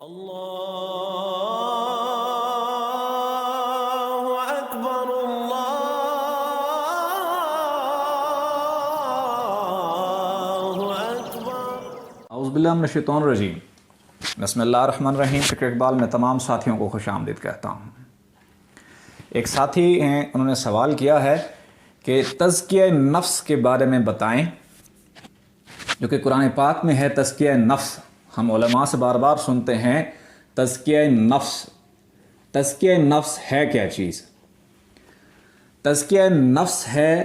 اللہ اکبر اللہ اکبر۔ اعوذ باللہ من الشیطان الرجیم، بسم اللہ الرحمن الرحیم۔ فکر اقبال میں تمام ساتھیوں کو خوش آمدید کہتا ہوں۔ ایک ساتھی ہیں، انہوں نے سوال کیا ہے کہ تزکیہ نفس کے بارے میں بتائیں، جو کہ قرآن پاک میں ہے تزکیہ نفس۔ ہم علماء سے بار بار سنتے ہیں تزکیہ نفس۔ تزکیہ نفس ہے کیا چیز؟ تزکیہ نفس ہے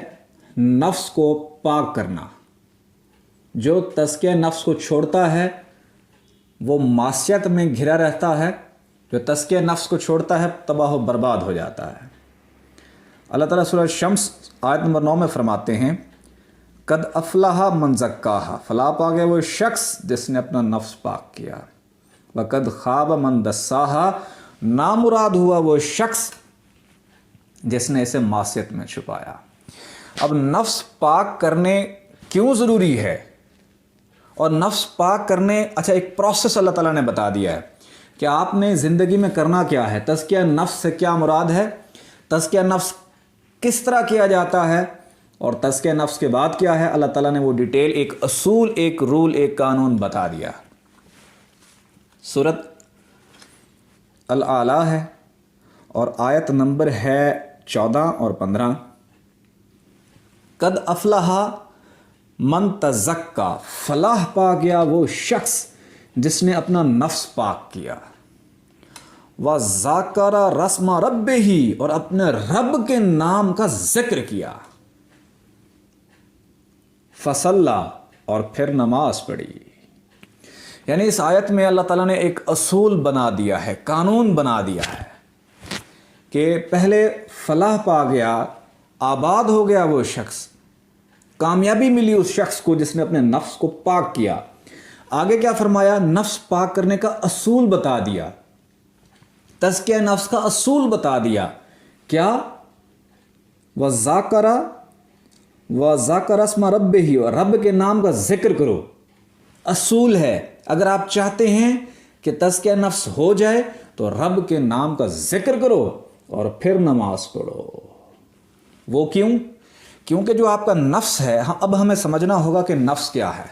نفس کو پاک کرنا۔ جو تزکیہ نفس کو چھوڑتا ہے وہ معصیت میں گھرا رہتا ہے، جو تزکیہ نفس کو چھوڑتا ہے تباہ و برباد ہو جاتا ہے۔ اللہ تعالیٰ سورہ شمس آیت نمبر 9 میں فرماتے ہیں قد افلح من زکاہا، فلاح پا گیا وہ شخص جس نے اپنا نفس پاک کیا، وقد خواب من دساہا، نامراد ہوا وہ شخص جس نے اسے معصیت میں چھپایا۔ اب نفس پاک کرنے کیوں ضروری ہے؟ اور نفس پاک کرنے ایک پروسیس اللہ تعالیٰ نے بتا دیا ہے کہ آپ نے زندگی میں کرنا کیا ہے۔ تزکیہ نفس سے کیا مراد ہے، تزکیہ نفس کس طرح کیا جاتا ہے، اور تزکیہ نفس کے بعد کیا ہے، اللہ تعالیٰ نے وہ ڈیٹیل، ایک اصول، ایک رول، ایک قانون بتا دیا۔ سورۃ الاعلیٰ ہے اور آیت نمبر ہے 14 اور 15۔ قد افلح من تزکا، فلاح پا گیا وہ شخص جس نے اپنا نفس پاک کیا، وَذَكَرَ رَسْمَ رَبِّهِ، اور اپنے رب کے نام کا ذکر کیا، فصلى، اور پھر نماز پڑھی۔ یعنی اس آیت میں اللہ تعالیٰ نے ایک اصول بنا دیا ہے، قانون بنا دیا ہے کہ پہلے فلاح پا گیا، آباد ہو گیا وہ شخص، کامیابی ملی اس شخص کو جس نے اپنے نفس کو پاک کیا۔ آگے کیا فرمایا؟ نفس پاک کرنے کا اصول بتا دیا، تزکیہ نفس کا اصول بتا دیا۔ کیا؟ وَذَكَرَ اسْمَ رَبِّهِ، اور رب کے نام کا ذکر کرو۔ اصول ہے، اگر آپ چاہتے ہیں کہ تزکیہ نفس ہو جائے تو رب کے نام کا ذکر کرو اور پھر نماز پڑھو۔ وہ کیوں؟ کیونکہ جو آپ کا نفس ہے، اب ہمیں سمجھنا ہوگا کہ نفس کیا ہے۔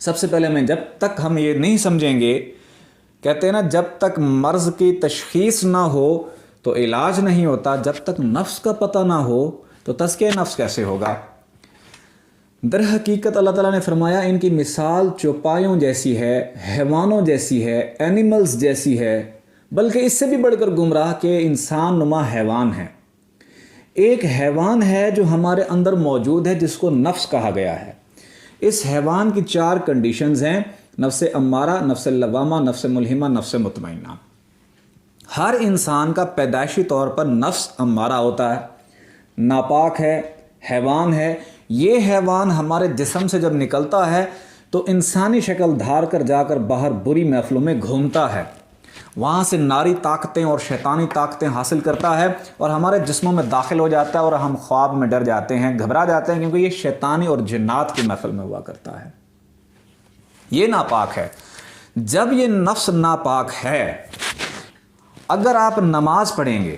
سب سے پہلے جب تک ہم یہ نہیں سمجھیں گے، کہتے ہیں نا جب تک مرض کی تشخیص نہ ہو تو علاج نہیں ہوتا، جب تک نفس کا پتہ نہ ہو تو تزکیہ نفس کیسے ہوگا؟ در حقیقت اللہ تعالیٰ نے فرمایا ان کی مثال چوپایوں جیسی ہے، حیوانوں جیسی ہے، اینیملز جیسی ہے، بلکہ اس سے بھی بڑھ کر گمراہ کہ انسان نما حیوان ہے۔ ایک حیوان ہے جو ہمارے اندر موجود ہے جس کو نفس کہا گیا ہے۔ اس حیوان کی 4 کنڈیشنز ہیں، نفس امارہ، نفس لوامہ، نفس ملہمہ، نفس مطمئنہ۔ ہر انسان کا پیدائشی طور پر نفس امارہ ہوتا ہے، ناپاک ہے، حیوان ہے۔ یہ حیوان ہمارے جسم سے جب نکلتا ہے تو انسانی شکل دھار کر جا کر باہر بری محفلوں میں گھومتا ہے، وہاں سے ناری طاقتیں اور شیطانی طاقتیں حاصل کرتا ہے اور ہمارے جسموں میں داخل ہو جاتا ہے، اور ہم خواب میں ڈر جاتے ہیں، گھبرا جاتے ہیں، کیونکہ یہ شیطانی اور جنات کی محفل میں ہوا کرتا ہے۔ یہ ناپاک ہے۔ جب یہ نفس ناپاک ہے، اگر آپ نماز پڑھیں گے،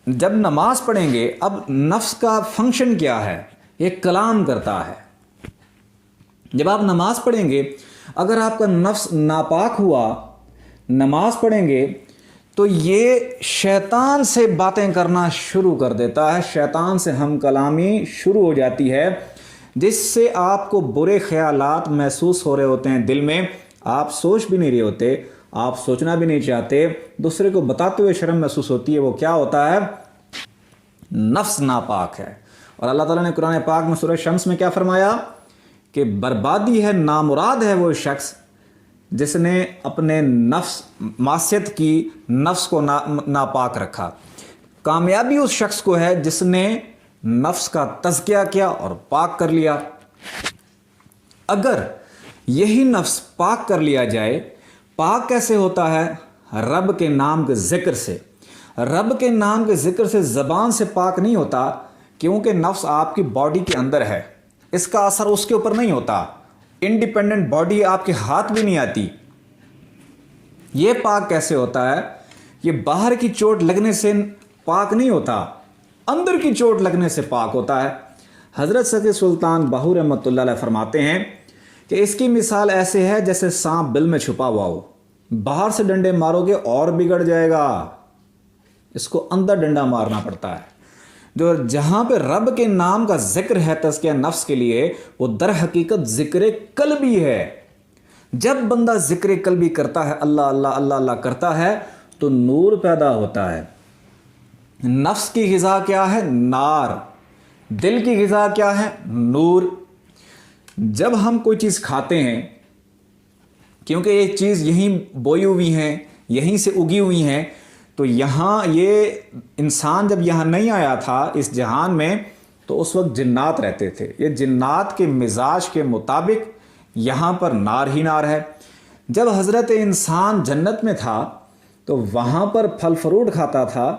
جب نماز پڑھیں گے، اب نفس کا فنکشن کیا ہے؟ یہ کلام کرتا ہے۔ جب آپ نماز پڑھیں گے، اگر آپ کا نفس ناپاک ہوا، نماز پڑھیں گے تو یہ شیطان سے باتیں کرنا شروع کر دیتا ہے، شیطان سے ہم کلامی شروع ہو جاتی ہے، جس سے آپ کو برے خیالات محسوس ہو رہے ہوتے ہیں دل میں، آپ سوچ بھی نہیں رہے ہوتے، آپ سوچنا بھی نہیں چاہتے، دوسرے کو بتاتے ہوئے شرم محسوس ہوتی ہے۔ وہ کیا ہوتا ہے؟ نفس ناپاک ہے۔ اور اللہ تعالیٰ نے قرآن پاک میں سورہ شمس میں کیا فرمایا کہ بربادی ہے، نامراد ہے وہ شخص جس نے اپنے نفس معصیت کی، نفس کو ناپاک رکھا۔ کامیابی اس شخص کو ہے جس نے نفس کا تزکیہ کیا اور پاک کر لیا۔ اگر یہی نفس پاک کر لیا جائے، پاک کیسے ہوتا ہے؟ رب کے نام کے ذکر سے۔ رب کے نام کے ذکر سے زبان سے پاک نہیں ہوتا، کیونکہ نفس آپ کی باڈی کے اندر ہے، اس کا اثر اس کے اوپر نہیں ہوتا، इंडिपेंडेंट बॉडी आपके हाथ भी नहीं आती। ये पाक कैसे होता है? ये बाहर की चोट लगने से पाक नहीं होता, अंदर की चोट लगने से पाक होता है। हज़रत सकी सुल्तान बाहू रहमतुल्लाह अलैह फरमाते हैं कि इसकी मिसाल ऐसे है जैसे सांप बिल में छुपा हुआ हो, बाहर से डंडे मारोगे और बिगड़ जाएगा, इसको अंदर डंडा मारना पड़ता है। जो जहाँ पे रब के नाम का जिक्र है तज़किया नफ्स के लिए, वो दर हकीकत ज़िक्र कल्बी है। जब बंदा ज़िक्र कल्बी करता है, अल्लाह अल्लाह अल्लाह अल्लाह करता है, तो नूर पैदा होता है। नफ्स की ग़िज़ा क्या है? नार। दिल की ग़िज़ा क्या है? नूर। जब हम कोई चीज़ खाते हैं, क्योंकि ये चीज़ यहीं बोई हुई हैं, यहीं से उगी हुई हैं, तो यहाँ ये इंसान जब यहाँ नहीं आया था इस जहान में, तो उस वक्त जिन्नात रहते थे। ये जिन्नात के मिजाज के मुताबिक यहाँ पर नार ही नार है। जब हज़रत इंसान जन्नत में था तो वहाँ पर फल फ्रूट खाता था,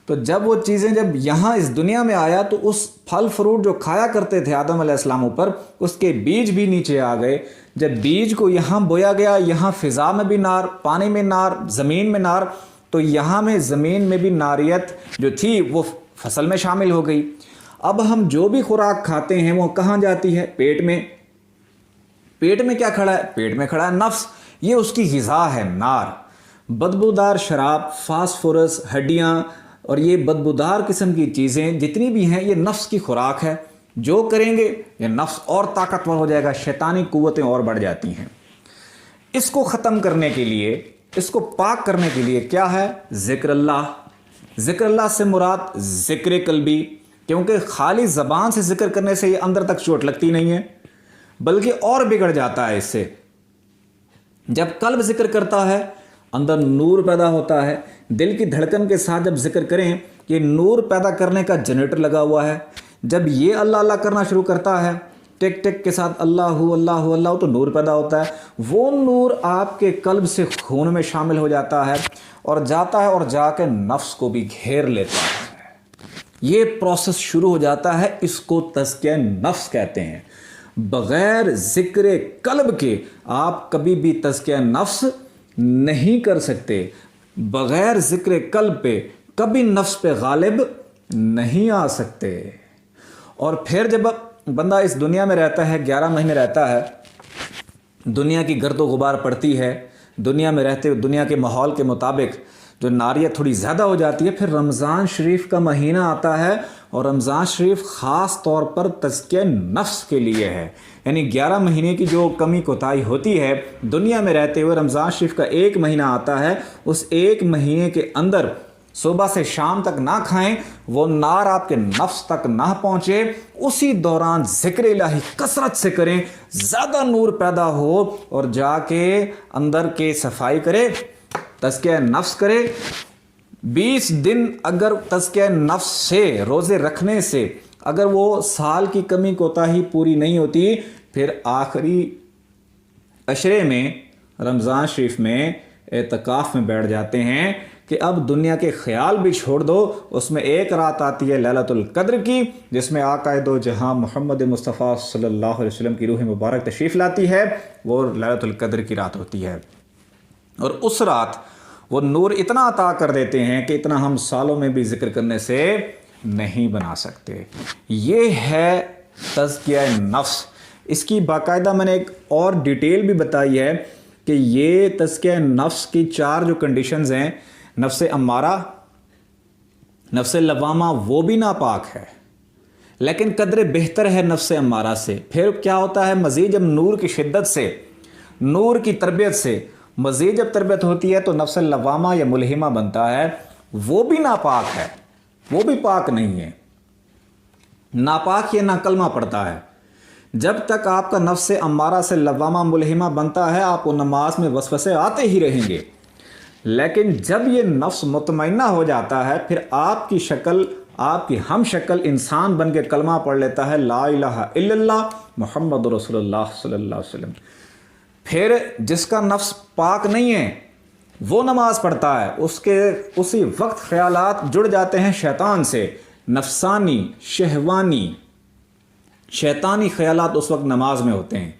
तो जब वो चीज़ें जब यहाँ इस दुनिया में आया तो उस फल फ्रूट जो खाया करते थे आदम अलैहिस्सलाम ऊपर, उसके बीज भी नीचे आ गए। जब बीज को यहाँ बोया गया, यहाँ फ़िज़ा में भी नार, पानी में नार, ज़मीन में नार, तो यहाँ में ज़मीन में भी नारियत जो थी वो फसल में शामिल हो गई। अब हम जो भी खुराक खाते हैं वो कहाँ जाती है? पेट में। पेट में क्या खड़ा है? पेट में खड़ा है नफ्स। ये उसकी ग़िज़ा है, नार। बदबूदार शराब, फास्फोरस, हड्डियाँ और ये बदबूदार किस्म की चीज़ें जितनी भी हैं, ये नफ्स की खुराक है। जो करेंगे ये नफ्स और ताकतवर हो जाएगा, शैतानी कुव्वतें और बढ़ जाती हैं। इसको ख़त्म करने के लिए, इसको पाक करने के लिए क्या है? ज़िक्र अल्लाह। ज़िक्र अल्लाह से मुराद ज़िक्र कल्बी, क्योंकि खाली ज़बान से ज़िक्र करने से ये अंदर तक चोट लगती नहीं है, बल्कि और बिगड़ जाता है इससे। जब कल्ब ज़िक्र करता है, अंदर नूर पैदा होता है। दिल की धड़कन के साथ जब जिक्र करें, ये नूर पैदा करने का जनरेटर लगा हुआ है। जब ये अल्लाह अल्लाह करना शुरू करता है, टिक टिक के साथ अल्लाहु अल्लाहु अल्लाह, तो नूर पैदा होता है। वो नूर आपके कल्ब से खून में शामिल हो जाता है और जाता है और जाकर नफ्स को भी घेर लेता है। ये प्रोसेस शुरू हो जाता है, इसको तज़किया नफ्स कहते हैं। बग़ैर ज़िक्र कल्ब के आप कभी भी तज़किया नफ्स नहीं कर सकते। बग़ैर ज़िक्र कल्ब पे कभी नफ्स पे गालिब नहीं आ सकते। और फिर जब बंदा इस दुनिया में रहता है, 11 महीने रहता है, दुनिया की गर्द व गुबार पड़ती है, दुनिया में रहते हुए दुनिया के माहौल के मुताबिक जो नारियत थोड़ी ज़्यादा हो जाती है, फिर रमज़ान शरीफ का महीना आता है और रमज़ान शरीफ ख़ास तौर पर तज़किया नफ्स के लिए है। यानी 11 महीने की जो कमी कोताही होती है दुनिया में रहते हुए, रमज़ान शरीफ का एक महीना आता है, उस एक महीने के अंदर सुबह से शाम तक ना खाएं, वो नार आपके नफ्स तक ना पहुँचे, उसी दौरान ज़िक्र इलाही कसरत से करें, ज़्यादा नूर पैदा हो और जाके अंदर के सफाई करे, तज़किया नफ्स करे। 20 दिन अगर तज़किया नफ्स से, रोज़े रखने से अगर वो साल की कमी कोताही पूरी नहीं होती, फिर आखिरी अशरे में रमज़ान शरीफ में एतकाफ़ में बैठ जाते हैं कि अब दुनिया के ख्याल भी छोड़ दो। उसमें एक रात आती है लैलतुल क़द्र की, जिसमें आक़ाए दो जहां मोहम्मद मुस्तफ़ा सल्लल्लाहु अलैहि वसल्लम की रूह मुबारक तशरीफ़ लाती है। वो लैलतुल क़द्र की रात होती है और उस रात वो नूर इतना अता कर देते हैं कि इतना हम सालों में भी ज़िक्र करने से नहीं बना सकते। ये है तज़किया नफ्स। इसकी बाकायदा मैंने एक और डिटेल भी बताई है कि ये तज़किया नफ्स की 4 जो कंडीशंस हैं, नफ्स अम्मारा, नफ्स लवामा वो भी नापाक है, लेकिन कदर बेहतर है नफ्स अम्मारा से। फिर क्या होता है, मज़ीद जब नूर की शिद्दत से, नूर की तरबियत से मज़ीद जब तरबियत होती है तो नफ्स लवामा या मुलहिमा बनता है, वो भी नापाक है, वो भी पाक नहीं है। नापाक ये ना कलमा पड़ता है। जब तक आपका नफ्स अम्मारा से लवामा मुलहिमा बनता है, आपको नमाज में वसवसे आते ही रहेंगे। लेकिन जब ये नफ्स मुतमइन्ना हो जाता है, फिर आपकी शक्ल, आपकी हम शक्ल इंसान बन के कलमा पढ़ लेता है, ला इलाहा इल्लल्लाह मुहम्मद रसूलुल्लाह सल्लल्लाहु अलैहि वसल्लम। फिर जिसका नफ्स पाक नहीं है वो नमाज पढ़ता है, उसके उसी वक्त ख्यालात जुड़ जाते हैं शैतान से, नफसानी शहवानी शैतानी ख्यालात उस वक्त नमाज में होते हैं।